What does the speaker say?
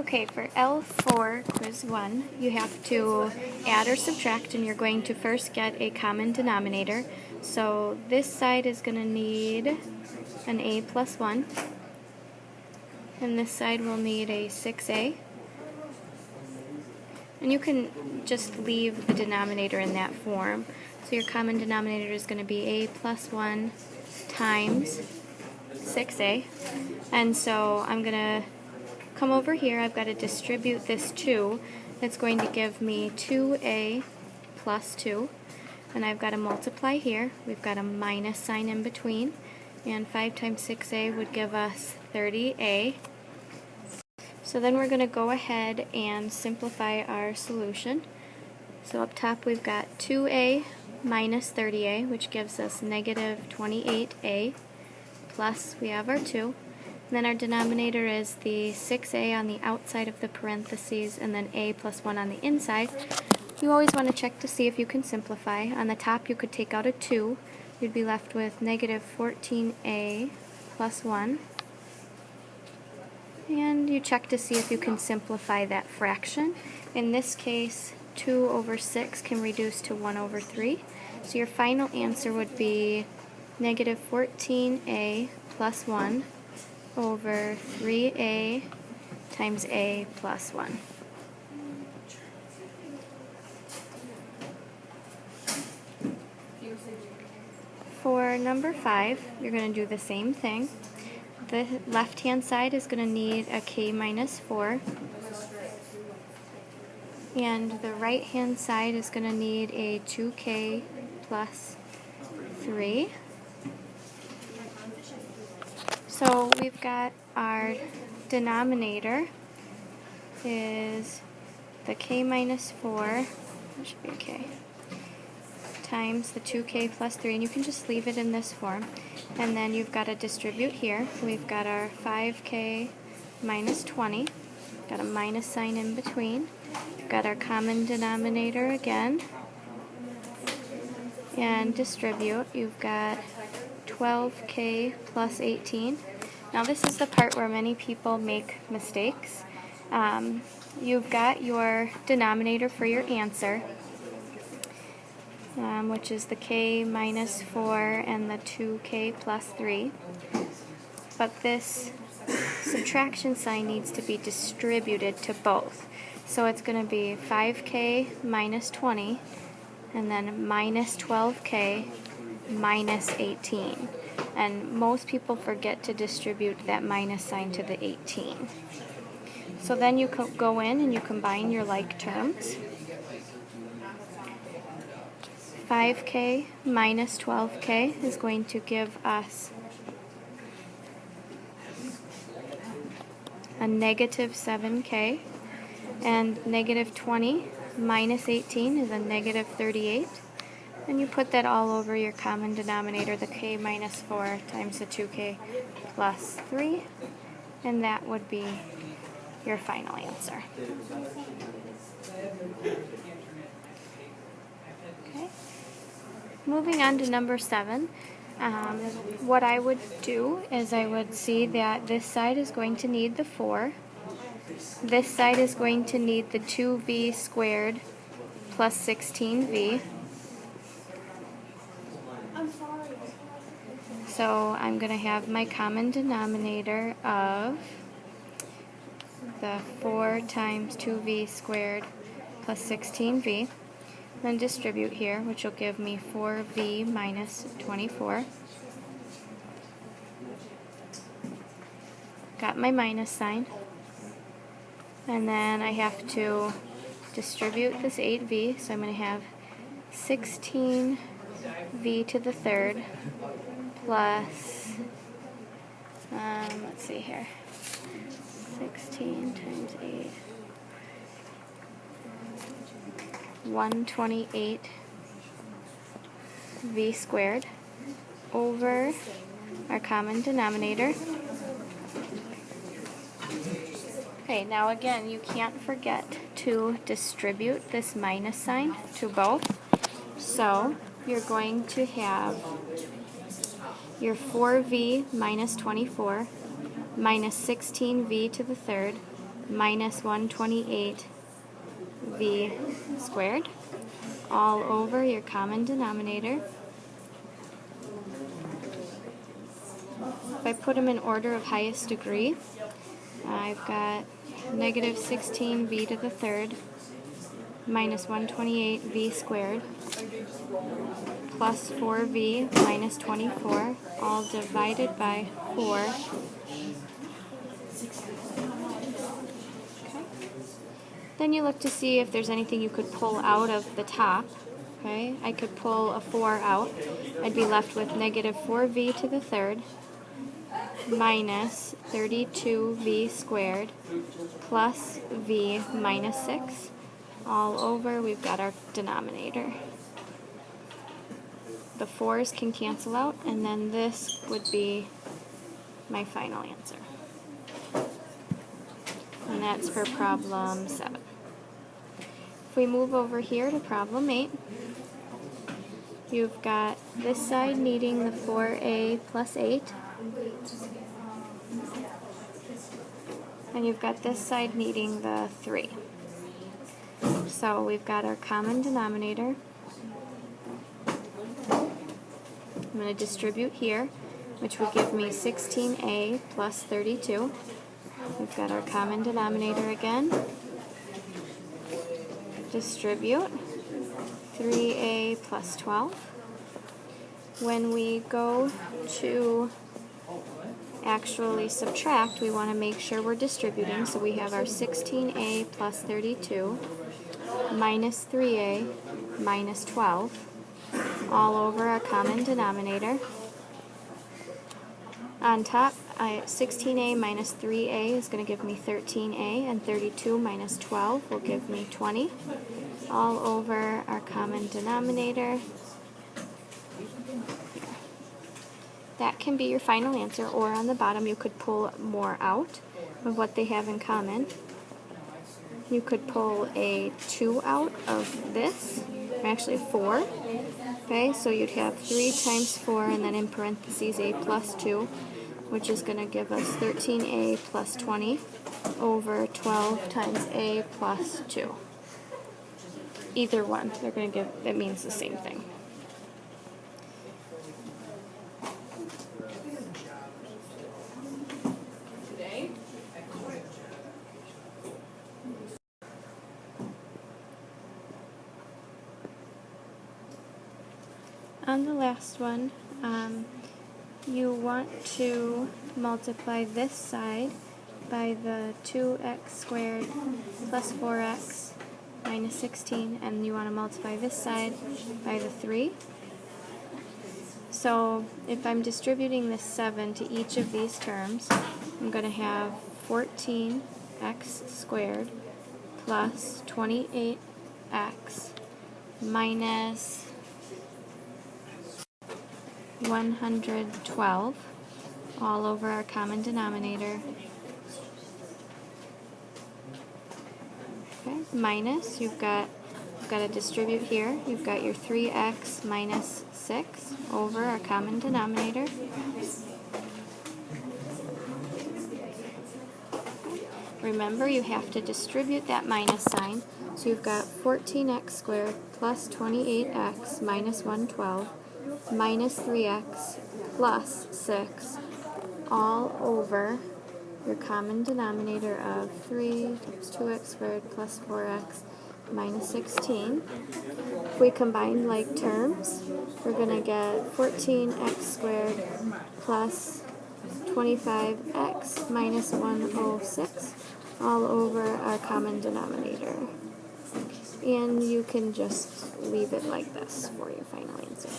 Okay, for L4 quiz 1, you have to add or subtract, and you're going to first get a common denominator. So this side is going to need an a plus 1, and this side will need a 6a. And you can just leave the denominator in that form. So your common denominator is going to be a plus 1 times 6a. And so I'm going to come over here. I've got to distribute this 2. That's going to give me 2a plus 2. And I've got to multiply here. We've got a minus sign in between. And 5 times 6a would give us 30a. So then we're going to go ahead and simplify our solution. So up top we've got 2a minus 30a, which gives us negative 28a, plus we have our 2. And then our denominator is the 6a on the outside of the parentheses, and then a plus 1 on the inside. You always want to check to see if you can simplify. On the top you could take out a 2. You'd be left with negative 14a plus 1. And you check to see if you can simplify that fraction. In this case, 2 over 6 can reduce to 1 over 3. So your final answer would be negative 14a plus 1 over 3a times a plus 1. For number 5, you're going to do the same thing. The left-hand side is going to need a k minus 4, and the right-hand side is going to need a 2k plus 3. So we've got our denominator is the k minus 4, that should be a k, times the 2k plus 3, and you can just leave it in this form. And then you've got to distribute here. We've got our 5k minus 20, got a minus sign in between. We've got our common denominator again, and distribute. You've got 12k plus 18. Now this is the part where many people make mistakes. You've got your denominator for your answer, which is the k minus 4 and the 2k plus 3. But this subtraction sign needs to be distributed to both. So it's going to be 5k minus 20 and then minus 12k minus 18. And most people forget to distribute that minus sign to the 18. So then you go in and you combine your like terms. 5k minus 12k is going to give us a negative 7k, and negative 20 minus 18 is a negative 38. And you put that all over your common denominator, the k minus 4 times the 2k plus 3, and that would be your final answer. Okay. Moving on to number 7, what I would do is I would see that this side is going to need the 4. This side is going to need the 2v squared plus 16v. So I'm going to have my common denominator of the 4 times 2v squared plus 16v. Then distribute here, which will give me 4v minus 24. Got my minus sign. And then I have to distribute this 8v, so I'm going to have 16v to the third plus, let's see here, 16 times 8. 128 v squared over our common denominator. Okay, now again, you can't forget to distribute this minus sign to both. So you're going to have your 4v minus 24 minus 16v to the third minus 128 v squared all over your common denominator. If I put them in order of highest degree, I've got negative 16v to the third minus 128 v squared plus 4v minus 24, all divided by 4. Okay. Then you look to see if there's anything you could pull out of the top. Okay, I could pull a 4 out. I'd be left with negative 4v to the third minus 32v squared plus v minus 6 all over. We've got our denominator. The 4's can cancel out, and then this would be my final answer. And that's for problem 7. If we move over here to problem 8, you've got this side needing the 4a plus 8, and you've got this side needing the 3. So we've got our common denominator. I'm going to distribute here, which would give me 16a plus 32. We've got our common denominator again. Distribute 3a plus 12. When we go to actually subtract, we want to make sure we're distributing, so we have our 16a plus 32 minus 3a minus 12 all over our common denominator. On top, 16a minus 3a is going to give me 13a, and 32 minus 12 will give me 20 all over our common denominator. That can be your final answer, or on the bottom you could pull more out of what they have in common. You could pull a 2 out of this, or actually 4. Okay, so you'd have 3 times 4, and then in parentheses a plus 2, which is going to give us 13a plus 20 over 12 times a plus 2. Either one, they're going to give, it means the same thing. On the last one, you want to multiply this side by the 2x squared plus 4x minus 16, and you want to multiply this side by the 3. So if I'm distributing this 7 to each of these terms, I'm going to have 14x squared plus 28x minus 112 all over our common denominator. Okay, minus, you've got to distribute here. You've got your 3x minus 6 over our common denominator. Remember, you have to distribute that minus sign. So you've got 14x squared plus 28x minus 112 minus 3x plus 6 all over your common denominator of 3 times 2x squared plus 4x minus 16. If we combine like terms, we're going to get 14x squared plus 25x minus 106 all over our common denominator. And you can just leave it like this for your final answer.